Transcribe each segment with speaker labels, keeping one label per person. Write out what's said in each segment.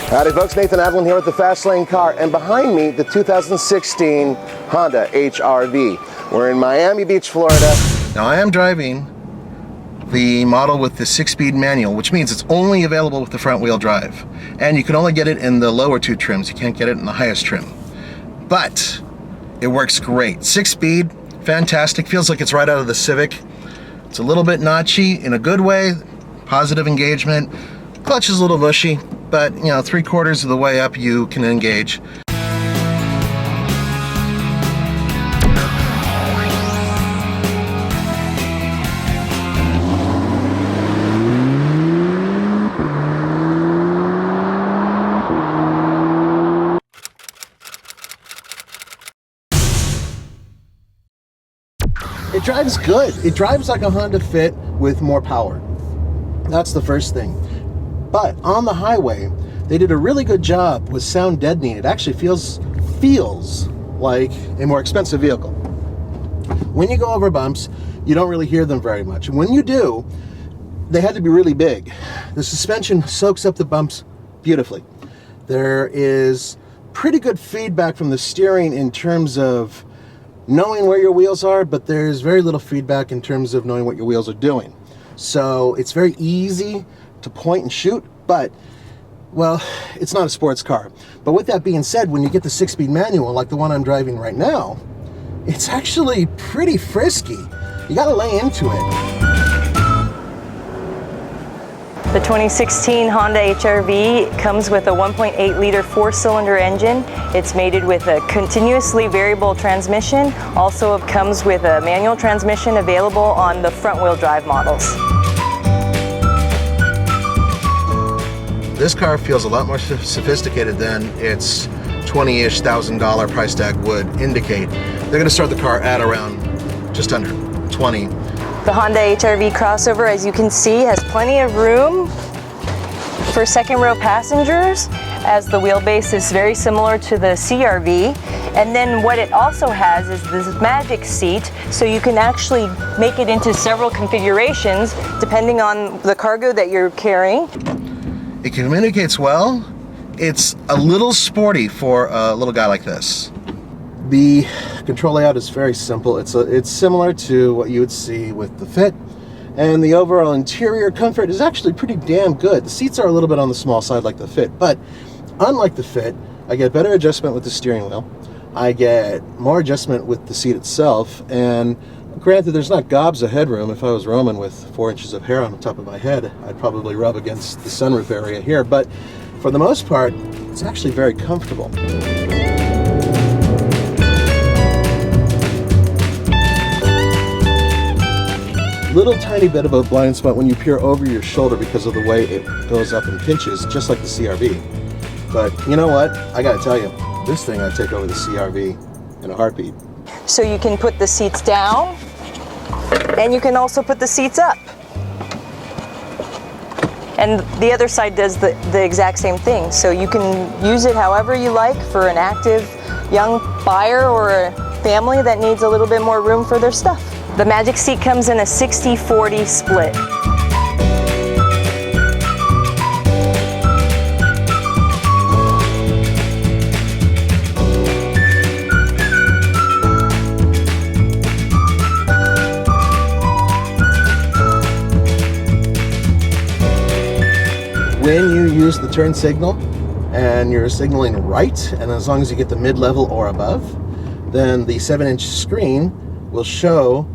Speaker 1: Howdy folks, Nathan Adlin here with the Fast Lane Car, and behind me the 2016 Honda HR-V. We're in Miami Beach, Florida. Now I am driving the model with the 6-speed manual, which means it's only available with the front wheel drive. And you can only get it in the lower two trims, you can't get it in the highest trim. But it works great. 6-speed, fantastic, feels like it's right out of the Civic. It's a little bit notchy in a good way, positive engagement. Clutch is a little bushy, but you know, 3/4 of the way up you can engage. It drives good. It drives like a Honda Fit with more power. That's the first thing. But on the highway, they did a really good job with sound deadening. It actually feels like a more expensive vehicle. When you go over bumps, you don't really hear them very much. And when you do, they had to be really big. The suspension soaks up the bumps beautifully. There is pretty good feedback from the steering in terms of knowing where your wheels are, but there's very little feedback in terms of knowing what your wheels are doing. So it's very easy to point and shoot, but, well, it's not a sports car. But with that being said, when you get the 6-speed manual, like the one I'm driving right now, it's actually pretty frisky. You gotta lay into it.
Speaker 2: The 2016 Honda HR-V comes with a 1.8-liter 4-cylinder engine. It's mated with a continuously variable transmission. Also it comes with a manual transmission available on the front-wheel drive models.
Speaker 1: This car feels a lot more sophisticated than its $20-ish thousand price tag would indicate. They're going to start the car at around just under 20.
Speaker 2: The Honda HR-V crossover, as you can see, has plenty of room for second-row passengers, as the wheelbase is very similar to the CR-V. And then what it also has is this magic seat, so you can actually make it into several configurations depending on the cargo that you're carrying.
Speaker 1: It communicates well. It's a little sporty for a little guy like this. The control layout is very simple. It's similar to what you would see with the Fit, and the overall interior comfort is actually pretty damn good. The seats are a little bit on the small side like the Fit, but unlike the Fit, I get better adjustment with the steering wheel. I get more adjustment with the seat itself, and granted, there's not gobs of headroom. If I was roaming with 4 inches of hair on the top of my head, I'd probably rub against the sunroof area here, but for the most part, it's actually very comfortable. Little tiny bit of a blind spot when you peer over your shoulder because of the way it goes up and pinches, just like the CR-V. But you know what? I gotta tell you, this thing I'd take over the CR-V in a heartbeat.
Speaker 2: So you can put the seats down, and you can also put the seats up. And the other side does the exact same thing. So you can use it however you like for an active young buyer or a family that needs a little bit more room for their stuff. The Magic Seat comes in a 60-40 split.
Speaker 1: When you use the turn signal and you're signaling right, and as long as you get the mid-level or above, then the 7-inch screen will show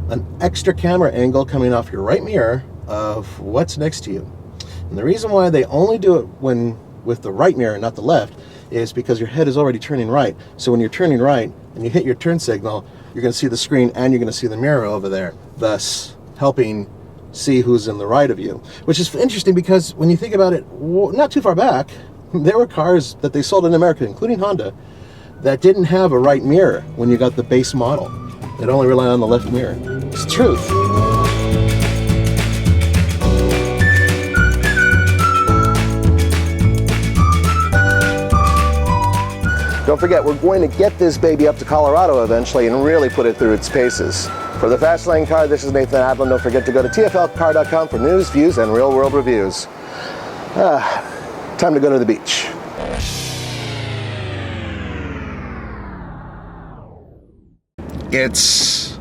Speaker 1: an extra camera angle coming off your right mirror of what's next to you. And the reason why they only do it with the right mirror, not the left, is because your head is already turning right. So when you're turning right and you hit your turn signal, you're going to see the screen and you're going to see the mirror over there, thus helping see who's in the right of you. Which is interesting because when you think about it, not too far back, there were cars that they sold in America, including Honda, that didn't have a right mirror when you got the base model. They'd only rely on the left mirror. It's the truth. Don't forget, we're going to get this baby up to Colorado eventually and really put it through its paces. For the Fast Lane Car, this is Nathan Adlin. Don't forget to go to tflcar.com for news, views, and real-world reviews. Time to go to the beach. It's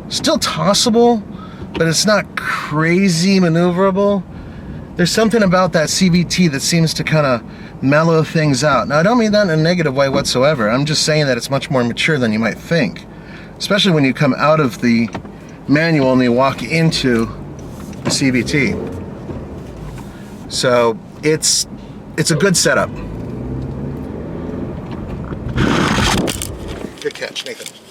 Speaker 1: still tossable, but it's not crazy maneuverable. There's something about that CVT that seems to kind of mellow things out. Now, I don't mean that in a negative way whatsoever. I'm just saying that it's much more mature than you might think, especially when you come out of the manual and you walk into the CVT. So it's a good setup. Good catch, Nathan.